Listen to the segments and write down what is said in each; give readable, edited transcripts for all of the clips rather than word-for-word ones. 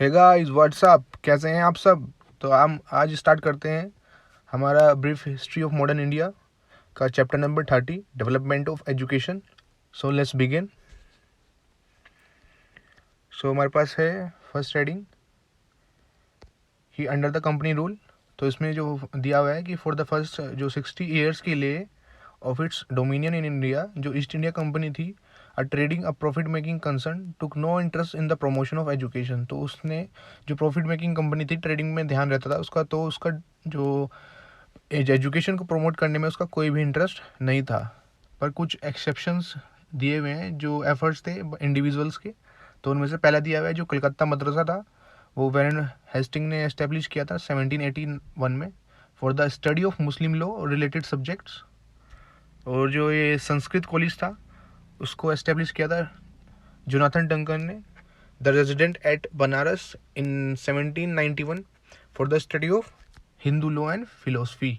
Hey guys what's up, कैसे हैं आप सब। तो हम आज स्टार्ट करते हैं हमारा brief history of modern India का chapter number 30, development of education. So let's begin. So हमारे पास है फर्स्ट हेडिंग ही अंडर द कंपनी रूल। तो इसमें जो दिया हुआ है कि फॉर द फर्स्ट जो 60 ईयर्स के लिए of its dominion in India, जो ईस्ट इंडिया कंपनी थी, a trading a profit making concern took no interest in the promotion of education. तो उसने जो प्रॉफिट मेकिंग कंपनी थी, ट्रेडिंग में ध्यान रहता था उसका, तो उसका जो एजुकेशन को प्रमोट करने में उसका कोई भी इंटरेस्ट नहीं था। पर कुछ एक्सेप्शंस दिए हुए हैं जो एफर्ट्स थे इंडिविजुअल्स के। तो उनमें से पहला दिया हुआ है जो कलकत्ता मदरसा था, वो वैरन हेस्टिंग ने एस्टेब्लिश किया था 1781 में for the study of Muslim law और रिलेटेड सब्जेक्ट्स। और जो ये संस्कृत कॉलेज था उसको एस्टेब्लिश किया था जोनाथन डंकन ने, the resident at Banaras in 1791 for the study of Hindu law and philosophy.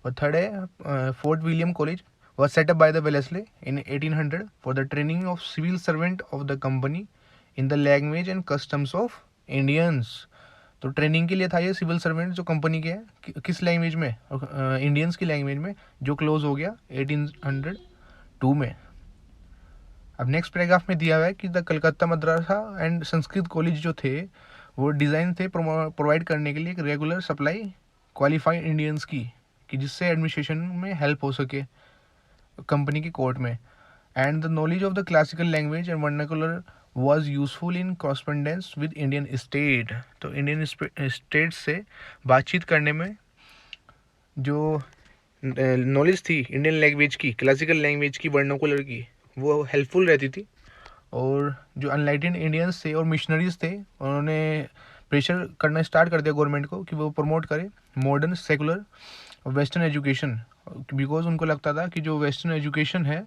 और थर्ड है Fort William College was set up by the Wellesley in 1800 for the training of civil servant of the company in the language and customs of Indians। तो training के लिए था ये civil servant जो company के हैं, किस लैंग्वेज में, इंडियंस की लैंग्वेज में, जो क्लोज हो गया 1802 में। अब नेक्स्ट पैराग्राफ में दिया हुआ है कि the Calcutta Madrasa and Sanskrit college जो थे वो डिज़ाइन थे प्रोवाइड करने के लिए एक रेगुलर सप्लाई क्वालिफाइड इंडियंस की, कि जिससे एडमिनिस्ट्रेशन में हेल्प हो सके कंपनी की कोर्ट में। And the knowledge of the classical language and vernacular was useful in correspondence with Indian state. तो इंडियन स्टेट से बातचीत करने में जो नॉलेज थी इंडियन लैंग्वेज की, क्लासिकल लैंग्वेज की, वर्नाकुलर की, वो हेल्पफुल रहती थी। और जो अनलाइटेंड इंडियंस थे और मिशनरीज थे, उन्होंने प्रेशर करना स्टार्ट कर दिया गवर्नमेंट को कि वो प्रमोट करे modern secular western education, because उनको लगता था कि जो वेस्टर्न एजुकेशन है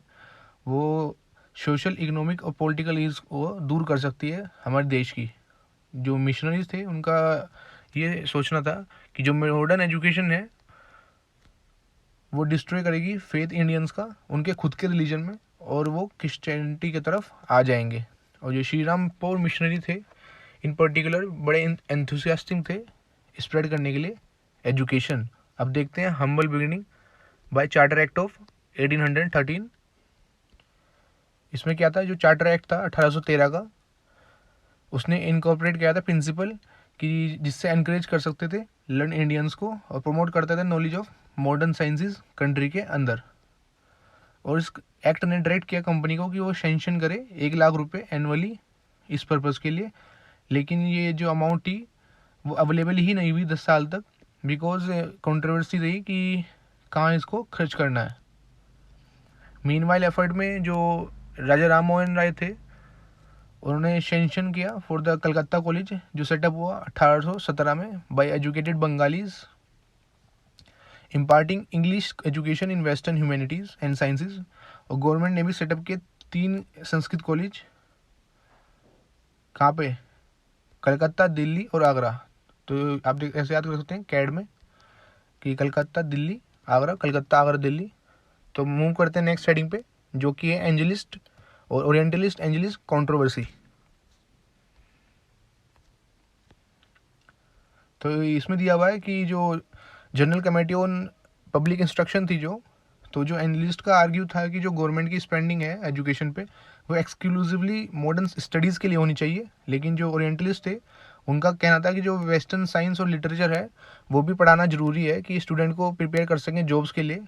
वो सोशल, इकोनॉमिक और पॉलिटिकल इज को दूर कर सकती है हमारे देश की। जो मिशनरीज थे उनका ये सोचना था कि जो मॉडर्न एजुकेशन है वो डिस्ट्रॉय करेगी फेथ इंडियंस का उनके खुद के रिलीजन में, और वो क्रिश्चियनिटी की तरफ आ जाएंगे। और जो श्री राम पौर मिशनरी थे इन पर्टिकुलर बड़े एंथुसियास्टिक थे स्प्रेड करने के लिए एजुकेशन। अब देखते हैं humble beginning by Charter Act of 1813। इसमें क्या था, जो चार्टर एक्ट था 1813 का, उसने इनकॉर्पोरेट किया था प्रिंसिपल कि जिससे एनकरेज कर सकते थे लर्न इंडियंस को और प्रमोट करते थे knowledge of modern sciences country के अंदर। और इस एक्ट ने डायरेक्ट किया कंपनी को कि वो सेंक्शन करे 1 लाख रुपए एनुअली इस पर्पज़ के लिए। लेकिन ये जो अमाउंट थी वो अवेलेबल ही नहीं हुई 10 साल तक, बिकॉज कंट्रोवर्सी रही कि कहाँ इसको खर्च करना है। मीनवाइल एफर्ट में जो राजा राम मोहन राय थे उन्होंने सेंक्शन किया फॉर द कलकत्ता कॉलेज, जो सेटअप हुआ 1817 में by educated Bengalis imparting English education in western humanities and sciences. और गवर्नमेंट ने भी सेटअप किए 3 संस्कृत कॉलेज, कहाँ पे, कलकत्ता, दिल्ली और आगरा। तो आप ऐसे याद कर सकते हैं कैड में कि कलकत्ता, दिल्ली, आगरा, कलकत्ता, आगरा, दिल्ली। तो मूव करते हैं नेक्स्ट हेडिंग पे, जो कि है एंजलिस्ट और ओरिएंटलिस्ट एंजलिस्ट कंट्रोवर्सी। तो इसमें दिया हुआ है कि जो general committee on public instruction थी तो जो एनालिस्ट का आर्ग्यू था कि जो गवर्नमेंट की स्पेंडिंग है एजुकेशन पे वो एक्सक्लूसिवली मॉडर्न स्टडीज़ के लिए होनी चाहिए। लेकिन जो ओरिएंटलिस्ट थे उनका कहना था कि जो वेस्टर्न साइंस और लिटरेचर है वो भी पढ़ाना ज़रूरी है कि स्टूडेंट को प्रिपेयर कर सकें जॉब्स के लिए।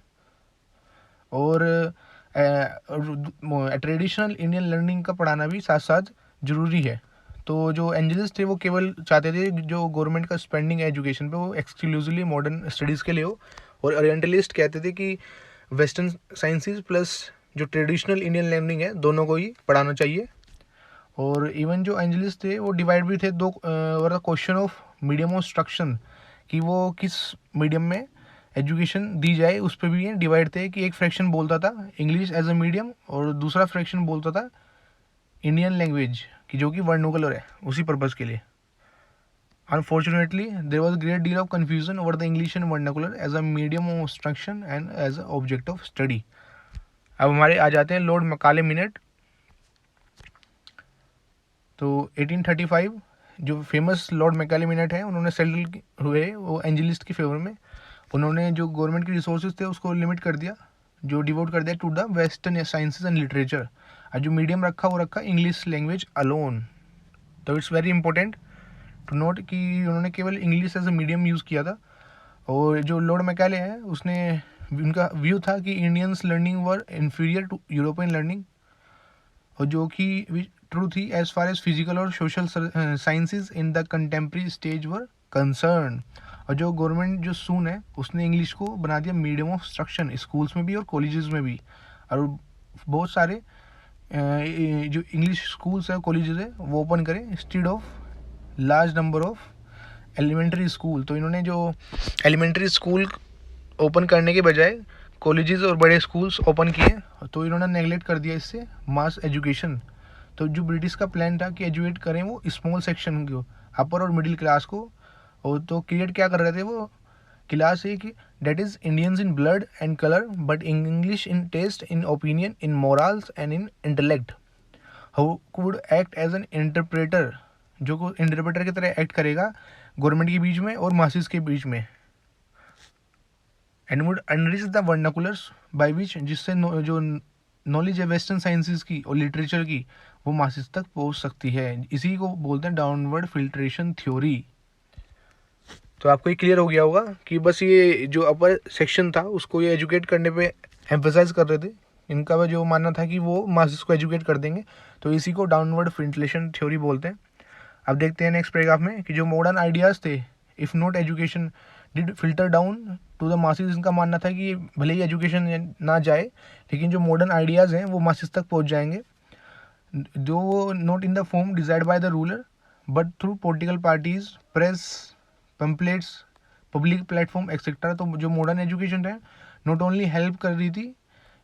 और ट्रेडिशनल इंडियन लर्निंग का पढ़ाना भी साथ साथ ज़रूरी है। तो जो एंजलिस्ट थे वो केवल चाहते थे जो गवर्नमेंट का स्पेंडिंग है एजुकेशन पे वो एक्सक्लूसिवली मॉडर्न स्टडीज़ के लिए हो। और ओरिएंटलिस्ट कहते थे कि वेस्टर्न साइंसेस प्लस जो ट्रेडिशनल इंडियन लर्निंग है दोनों को ही पढ़ाना चाहिए। और इवन जो एंजलिस्ट थे वो डिवाइड भी थे दो, were the question of medium of instruction, कि वो किस मीडियम में एजुकेशन दी जाए उस पर भी ये डिवाइड थे। कि एक फ्रैक्शन बोलता था इंग्लिश एज अ मीडियम और दूसरा फ्रैक्शन बोलता था इंडियन लैंग्वेज की, जो कि वर्नाकुलर है उसी पर्पज़ के लिए। Unfortunately, there was a great deal of confusion over the English and vernacular as a medium of instruction and as an object of study। अब हमारे आ जाते हैं लॉर्ड मकाले मिनेट। तो 1835 जो फेमस लॉर्ड मैकाले मिनट है, उन्होंने settle हुए वो एंजेलिस्ट की फेवर में। उन्होंने जो गवर्नमेंट के रिसोर्सेज थे उसको लिमिट कर दिया, जो डिवोट कर दिया to the western sciences and literature, और जो मीडियम रखा वो रखा इंग्लिश लैंग्वेज अलोन। तो it's very important to note कि उन्होंने केवल English as a medium use किया था। और जो लॉर्ड मैकाले है उसने, उनका व्यू था कि Indians learning were inferior to European learning, और जो कि ट्रू थी एज फार एज फिजिकल और social sciences in the contemporary stage were concern. और जो गवर्नमेंट जो सून है उसने इंग्लिश को बना दिया मीडियम ऑफ इंस्ट्रक्शन स्कूल्स में भी और कॉलेजेस में भी। और बहुत सारे जो इंग्लिश स्कूल्स है कॉलेजेस है वो ओपन करें instead of large number of elementary school. तो इन्होंने जो एलिमेंट्री स्कूल ओपन करने के बजाय कॉलेजेस और बड़े स्कूल्स ओपन किए, तो इन्होंने नेगलेक्ट कर दिया इससे मास एजुकेशन। तो जो ब्रिटिश का प्लान था कि एजुकेट करें वो स्मॉल सेक्शन को, अपर और मिडिल क्लास को, और तो क्रिएट क्या कर रहे थे वो क्लास है कि that is Indians in blood and colour but English in taste in opinion in morals and in intellect, who could act as an interpreter, जो को इंटरप्रेटर की तरह एक्ट करेगा गवर्नमेंट के बीच में और मासिस के बीच में, and would enrich the vernaculars by which, जिससे जो नॉलेज है वेस्टर्न साइंसेस की और लिटरेचर की वो मासिस तक पहुंच सकती है। इसी को बोलते हैं डाउनवर्ड फिल्ट्रेशन थ्योरी। तो आपको ये क्लियर हो गया होगा कि बस ये जो अपर सेक्शन था उसको ये एजुकेट करने पे एम्फेसाइज कर रहे थे, इनका जो मानना था कि वो मासेस को एजुकेट कर देंगे, तो इसी को डाउनवर्ड फिल्ट्रेशन थ्योरी बोलते हैं। अब देखते हैं नेक्स्ट पैराग्राफ में कि जो मॉडर्न आइडियाज़ थे if not education did filter down to the masses, इनका मानना था कि भले ही एजुकेशन ना जाए लेकिन जो मॉडर्न आइडियाज़ हैं वो मासेस तक पहुँच जाएंगे, जो वो not in the form decide by the ruler but through political parties, press, pamphlets, public platform etcetera. तो जो मॉडर्न एजुकेशन है नॉट ओनली हेल्प कर रही थी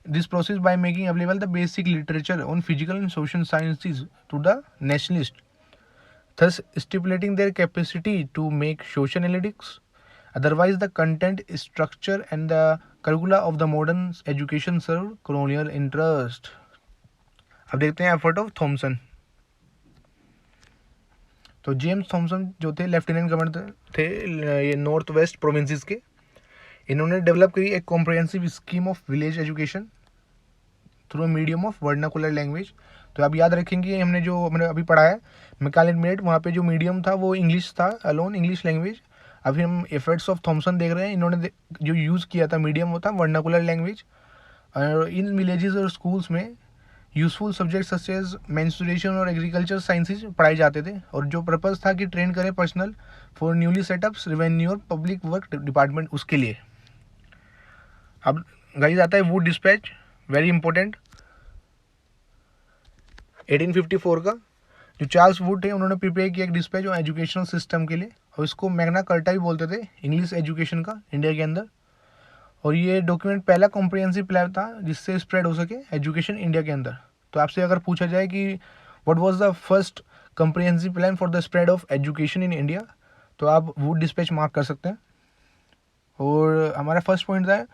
this process by making available the basic literature on physical and social sciences to the nationalist, thus stipulating their capacity to make social analytics. Otherwise, the content, structure, and the curricula of the modern education serve colonial interest. अब देखते हैं effort of Thompson. तो James Thompson जो थे lieutenant governor थे ये north west provinces के, इन्होंने डेवलप करी एक comprehensive scheme of village education through medium of vernacular language. तो आप याद रखेंगे हमने अभी पढ़ा है मैकाले मिनट, वहाँ पे जो मीडियम था वो इंग्लिश था, अलोन इंग्लिश लैंग्वेज। अभी हम एफर्ट्स ऑफ थॉमसन देख रहे हैं, इन्होंने जो यूज़ किया था मीडियम वो था वर्नाकुलर लैंग्वेज। और इन विलेजेस और स्कूल्स में useful subject such as mensuration और एग्रीकल्चर साइंसेज पढ़ाए जाते थे, और जो पर्पज़ था कि ट्रेन करें personal for newly setups revenue और पब्लिक वर्क डिपार्टमेंट उसके लिए। अब गाइस आता है वुड डिस्पैच, वेरी इंपॉर्टेंट 1854 का। जो चार्ल्स वुड थे उन्होंने प्रिपेयर किया एक डिस्पैच एजुकेशनल सिस्टम के लिए, और इसको मैग्ना कार्टा भी बोलते थे इंग्लिश एजुकेशन का इंडिया के अंदर। और ये डॉक्यूमेंट पहला कॉम्प्रिहेंसिव प्लान था जिससे स्प्रेड हो सके एजुकेशन इंडिया के अंदर। तो आपसे अगर पूछा जाए कि what was the first comprehensive plan for the spread of education in India, तो आप वुड डिस्पैच मार्क कर सकते हैं। और हमारा फर्स्ट पॉइंट था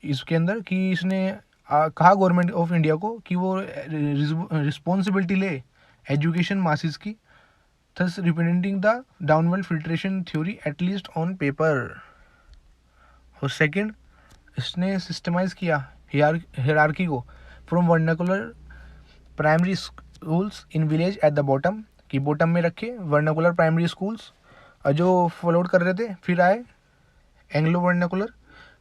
इसके अंदर कि इसने कहा गवर्नमेंट ऑफ इंडिया को कि वो रिस्पॉन्सिबिलिटी ले एजुकेशन मासिस की, thus representing the downward filtration theory at least on paper. और सेकंड, इसने सिस्टमाइज किया हायरार्की को from vernacular primary schools in village at the bottom, कि बॉटम में रखे वर्नाकुलर प्राइमरी स्कूल्स, और जो फॉलोड कर रहे थे फिर आए एंग्लो वर्नाकुलर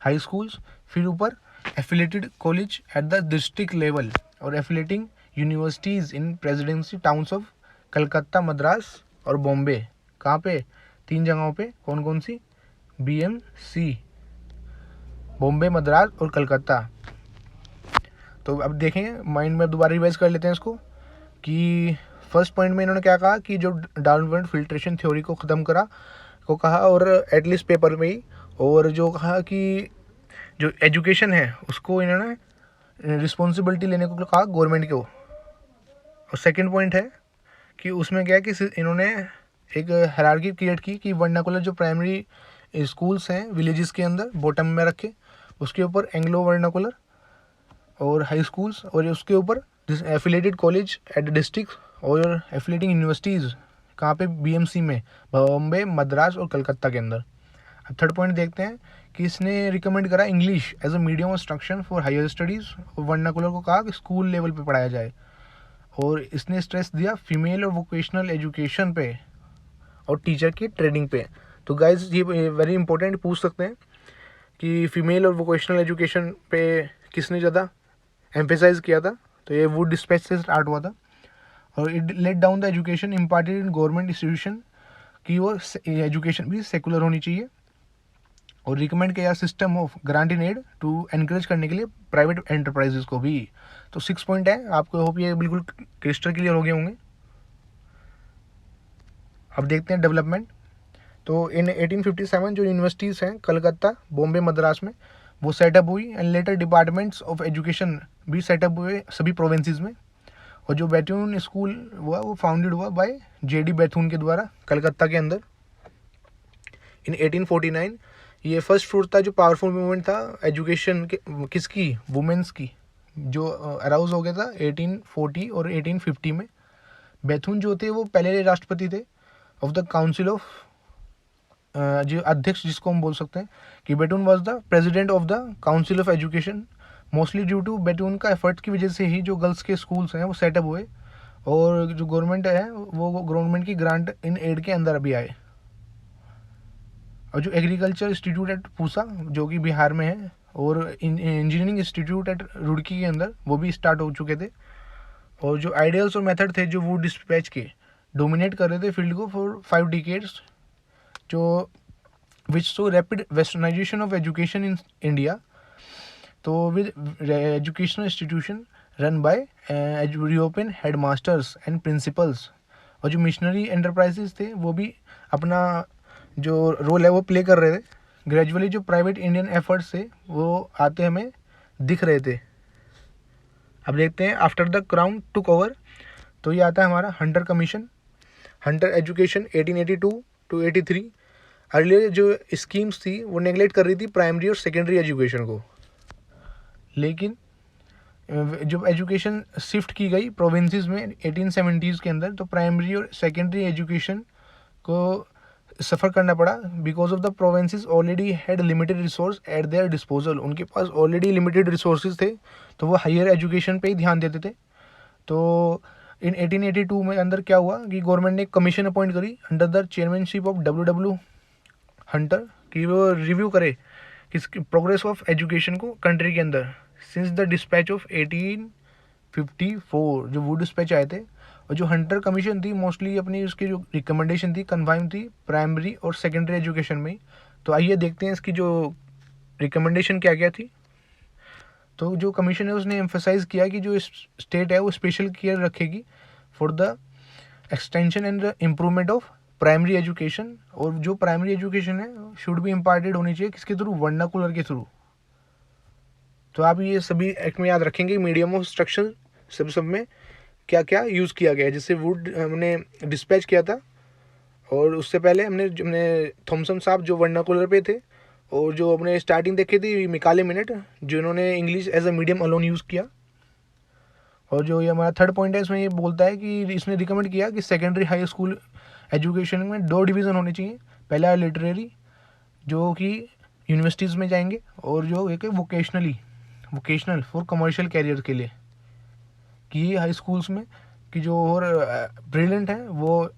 हाई स्कूल्स, फिर ऊपर affiliated college at the district level, और affiliating universities in presidency towns of Calcutta, Madras और बॉम्बे। कहाँ पे? 3 जगहों पे। कौन कौन सी? BMC, बॉम्बे, मद्रास और कलकत्ता। तो अब देखेंगे माइंड में दोबारा रिवाइज कर लेते हैं इसको कि फर्स्ट पॉइंट में इन्होंने क्या कहा कि जो डाउनवर्ड फिल्ट्रेशन थ्योरी को ख़त्म कहा और एटलीस्ट पेपर में ही, और जो कहा कि जो एजुकेशन है उसको इन्होंने रिस्पॉन्सिबिलिटी लेने को कहा गवर्नमेंट को। और सेकंड पॉइंट है कि उसमें क्या है कि इन्होंने एक हायरार्की क्रिएट की कि वर्नाकुलर जो प्राइमरी स्कूल्स हैं विलेजेस के अंदर बॉटम में रखे, उसके ऊपर एंग्लो वर्नाकुलर और हाई स्कूल्स, और उसके ऊपर एफिलेटेड कॉलेज एट डिस्ट्रिक्ट और एफिलेटिंग यूनिवर्सिटीज़ कहाँ पे, BMC में, बॉम्बे, मद्रास और कलकत्ता के अंदर। अब थर्ड पॉइंट देखते हैं कि इसने रिकमेंड करा English as a medium of instruction for higher studies, vernacular को कहा कि स्कूल लेवल पे पढ़ाया जाए। और इसने स्ट्रेस दिया फीमेल और वोकेशनल एजुकेशन पे और टीचर की ट्रेनिंग पे। तो गाइज ये वेरी इंपॉर्टेंट पूछ सकते हैं कि फीमेल और वोकेशनल एजुकेशन पे किसने ज़्यादा एम्फेसाइज किया था, तो ये वुड डिस्पैच से स्टार्ट हुआ था। और it let down the education imparted in government institution कि वो एजुकेशन भी सेकुलर होनी चाहिए। और रिकमेंड किया system of grant in aid to encourage करने के लिए प्राइवेट एंटरप्राइजेस को भी। तो 6 पॉइंट है, आपको होप ये बिल्कुल क्रिस्टल क्लियर हो गए होंगे। अब देखते हैं डेवलपमेंट। तो इन 1857 जो यूनिवर्सिटीज़ हैं कलकत्ता, बॉम्बे, मद्रास में, वो सेटअप हुई and later departments of education भी सेटअप हुए सभी प्रोविंसेस में। और जो बैथून स्कूल हुआ वो फाउंडेड हुआ बाय JD बैथून के द्वारा कलकत्ता के अंदर इन 1849। ये फर्स्ट फ्रूट था जो पावरफुल मूवमेंट था एजुकेशन के, किसकी, वुमेंस की, जो अराउज हो गया था 1840 और 1850 में। बैथून जो थे वो पहले राष्ट्रपति थे ऑफ द काउंसिल ऑफ, जो अध्यक्ष जिसको हम बोल सकते हैं कि Bethune was the president of the council of education. Mostly due to Bethune का एफर्ट की वजह से ही जो गर्ल्स के स्कूल्स हैं वो सेटअप हुए और जो गवर्नमेंट है वो गवर्नमेंट की ग्रांट इन एड के अंदर अभी आए। और जो एग्रीकल्चर इंस्टीट्यूट एट पूसा जो कि बिहार में है और इंजीनियरिंग इंस्टीट्यूट एट रुड़की के अंदर वो भी स्टार्ट हो चुके थे। और जो आइडियल्स और मेथड थे जो वुड डिस्पैच के डोमिनेट कर रहे थे फील्ड को फॉर 5 डिकेड्स, जो which so rapid westernization of education in India. तो with educational institution run by European head masters and principals. और जो मिशनरी एंटरप्राइजेस थे वो भी अपना जो रोल है वो प्ले कर रहे थे। ग्रेजुअली जो प्राइवेट इंडियन एफर्ट्स थे वो आते हमें दिख रहे थे। अब देखते हैं after the crown took over, तो ये आता है हमारा Hunter Commission, Hunter education 1882 to 83। Earlier जो स्कीम्स थी वो नेगलेक्ट कर रही थी प्राइमरी और सेकेंडरी एजुकेशन को, लेकिन जब एजुकेशन शिफ्ट की गई प्रोविंसेस में 1870s के अंदर, तो प्राइमरी और सेकेंडरी एजुकेशन को सफ़र करना पड़ा because of the provinces already had limited resource at there disposal. उनके पास ऑलरेडी लिमिटेड रिसोर्सेज थे तो वो हायर एजुकेशन पे ही ध्यान देते थे। तो इन 1882 में अंदर क्या हुआ कि गवर्नमेंट ने एक कमीशन अपॉइंट करी under the chairmanship of W Hunter कि वो रिव्यू करे कि प्रोग्रेस ऑफ एजुकेशन को कंट्री के अंदर सिंस द डिस्पैच ऑफ 1854 जो वुड डिस्पैच आए थे। और जो हंटर कमीशन थी मोस्टली अपनी उसकी जो रिकमेंडेशन थी कन्फाइम थी प्राइमरी और सेकेंडरी एजुकेशन में। तो आइए देखते हैं इसकी जो रिकमेंडेशन क्या क्या थी। तो जो कमीशन है उसने एम्फेसाइज किया कि जो स्टेट है वो स्पेशल केयर रखेगी for the extension and the improvement of primary education. और जो प्राइमरी एजुकेशन है शुड बी इम्पार्टेड होनी चाहिए किसके थ्रू, वर्नाकुलर के थ्रू। तो आप ये सभी एक में याद रखेंगे मीडियम ऑफ इंस्ट्रक्शन सब में क्या क्या यूज़ किया गया है। जिससे वुड हमने डिस्पैच किया था और उससे पहले हमने थॉमसन साहब जो वर्नाकुलर पे थे और जो अपने स्टार्टिंग देखी थी मिकाले मिनट जिन्होंने English as a medium alone use किया। और जो ये हमारा थर्ड पॉइंट है इसमें ये बोलता है कि इसने रिकमेंड किया कि सेकेंडरी हाई स्कूल एजुकेशन में 2 डिवीज़न होने चाहिए। पहला है लिटरेरी जो कि यूनिवर्सिटीज़ में जाएंगे और जो एक है वोकेशनल फॉर कमर्शियल कैरियर के लिए कि हाई स्कूल्स में कि जो और ब्रिलियंट हैं वो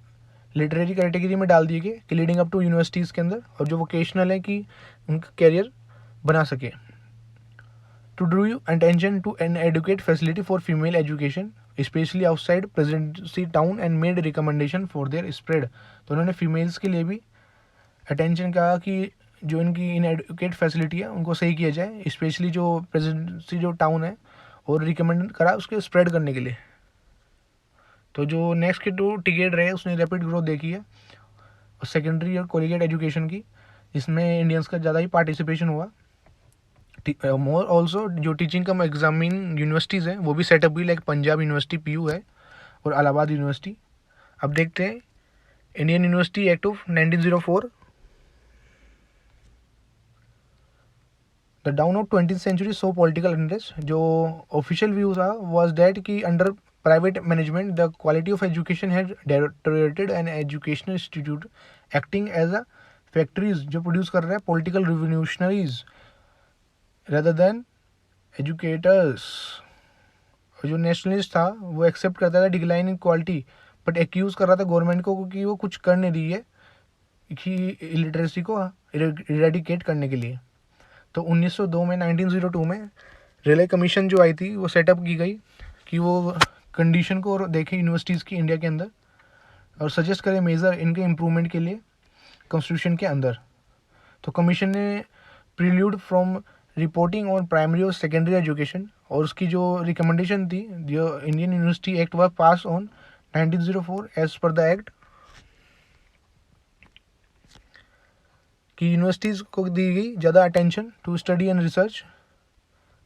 लिटरेरी कैटेगरी में डाल दिए गए कि लीडिंग अप टू यूनिवर्सिटीज़ के अंदर, और जो वोकेशनल है कि उनका कैरियर बना सके। To drew you attention to an educate facility for female education specially outside presidency town and made recommendation for their spread. तो उन्होंने फीमेल्स के लिए भी अटेंशन कहा कि जो इनकी इन एडुकेट फैसिलिटी है उनको सही किया जाए, स्पेशली जो प्रेसिडेंसी जो टाउन है, और रिकमेंड करा उसके स्प्रेड करने के लिए। तो जो नेक्स्ट के 2 टिकट रहे उसने रैपिड ग्रोथ देखी है और सेकेंडरी और कॉलेजिएट एजुकेशन की, जिसमें इंडियंस का ज़्यादा ही पार्टिसिपेशन हुआ। मोर ऑल्सो जो टीचिंग कम एग्जामिन यूनिवर्सिटीज़ हैं वो भी सेटअप हुई, लाइक पंजाब यूनिवर्सिटी PU है और इलाहाबाद यूनिवर्सिटी। अब देखते हैं Indian university Act of 1904। The dawn of 20th century saw political unrest. जो ऑफिशियल व्यू था वाज दैट कि under private management, the quality of education had deteriorated and educational institute acting as a factories जो produce कर रहे हैं political revolutionaries rather than educators. और जो nationalist था वो एक्सेप्ट करता था decline in quality, but accuse कर रहा था गवर्नमेंट को कि वो कुछ कर नहीं रही है कि इलिटरेसी को इरेडिकेट करने के लिए। तो 1902 में 1902 में रिले कमीशन जो आई थी वो सेटअप की गई कि वो कंडीशन को देखे यूनिवर्सिटीज़ की इंडिया के अंदर और सजेस्ट करे मेजर इनके इम्प्रूवमेंट के लिए कॉन्स्टिट्यूशन के अंदर। तो कमीशन ने prelude from reporting on primary और सेकेंडरी एजुकेशन, और उसकी जो रिकमेंडेशन थी जो Indian university act was pass on 1904 as per the act कि यूनिवर्सिटीज़ को दी गई ज़्यादा attention to study and research.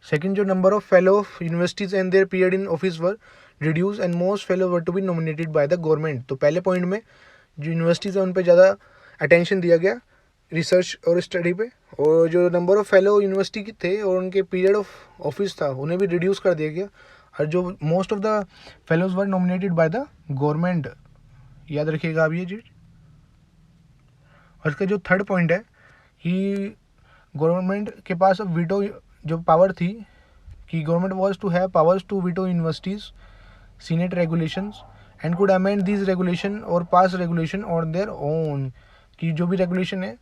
Second, जो number of fellow of universities and their period in office were reduce and most fellow were to be nominated by the government. तो पहले point में जो यूनिवर्सिटीज़ है उन पर ज़्यादा अटेंशन दिया गया रिसर्च और स्टडी पे, और जो नंबर ऑफ फेलो यूनिवर्सिटी के थे और उनके पीरियड ऑफ ऑफिस था उन्हें भी रिड्यूस कर दिया गया, और जो most of the fellows were nominated by the government. याद रखिएगा आप ये चीज़। और इसका जो थर्ड पॉइंट है कि गवर्नमेंट के पास अब वीटो जो पावर थी कि government was to have powers to veto universities senate regulations and could amend these regulation और pass regulation on their own, कि जो भी रेगुलेशन है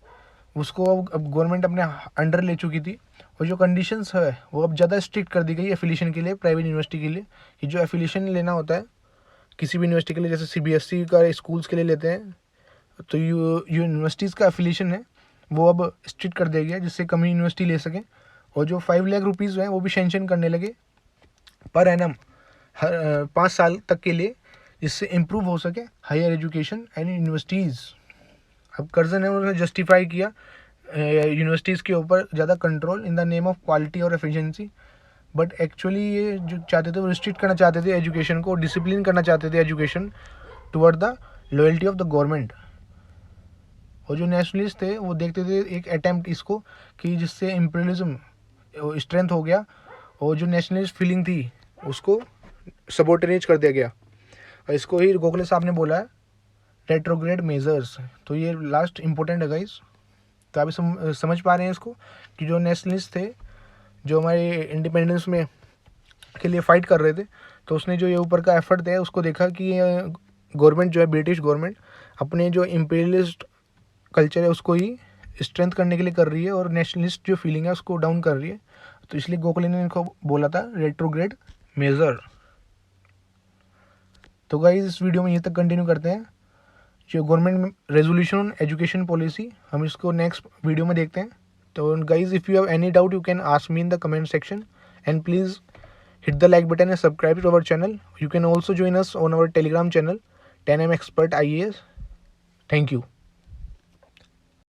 उसको अब गवर्नमेंट अपने अंडर ले चुकी थी, और जो कंडीशंस है वो अब ज़्यादा स्ट्रिक्ट कर दी गई एफिलिएशन के लिए, प्राइवेट यूनिवर्सिटी के लिए, कि जो एफिलिएशन लेना होता है किसी भी यूनिवर्सिटी के लिए, जैसे CBSE का स्कूल्स के लिए लेते हैं, तो यूनिवर्सिटीज़ का एफिलिएशन है वो अब स्ट्रिक्ट कर दिया गया जिससे कम यूनिवर्सिटी ले सकें, और जो 5 लाख रुपीज़ हैं वो भी सेंशन करने लगे पर एनम हर 5 साल तक के लिए, जिससे इम्प्रूव हो सके हायर एजुकेशन एंड यूनिवर्सिटीज़। अब कर्जन है उन्होंने जस्टिफाई किया यूनिवर्सिटीज़ के ऊपर ज़्यादा control in the name of quality और एफिशिएंसी, बट एक्चुअली ये जो चाहते थे वो रिस्ट्रिक्ट करना चाहते थे एजुकेशन को, डिसिप्लिन करना चाहते थे education toward the loyalty of the government. और जो नेशनलिस्ट थे वो देखते थे एक अटैम्प्ट इसको कि जिससे इम्पीरियलिज्म स्ट्रेंथ हो गया, और जो नेशनलिस्ट फीलिंग थी उसको सबोर्डिनेट कर दिया गया, और इसको ही गोखले साहब ने बोला है रेट्रोग्रेड मेजर्स। तो ये लास्ट इम्पोर्टेंट है गाइस। तो आप समझ पा रहे हैं इसको कि जो नेशनलिस्ट थे जो हमारे इंडिपेंडेंस में के लिए फ़ाइट कर रहे थे, तो उसने जो ये ऊपर का एफर्ट दिया उसको देखा कि गवर्नमेंट जो है ब्रिटिश गवर्नमेंट अपने जो इम्पीरियलिस्ट कल्चर है उसको ही स्ट्रेंथ करने के लिए कर रही है और नेशनलिस्ट जो फीलिंग है उसको डाउन कर रही है। तो इसलिए गोखले ने इनको बोला था रेट्रोग्रेड मेजर। तो गाइस इस वीडियो में ये तक कंटिन्यू करते हैं। जो government resolution on education policy हम इसको नेक्स्ट वीडियो में देखते हैं। तो guys if you have any doubt you can ask me in the comment section and please hit the like button and subscribe to our channel. You can also join us on our Telegram channel 10M Expert IAS. Thank you.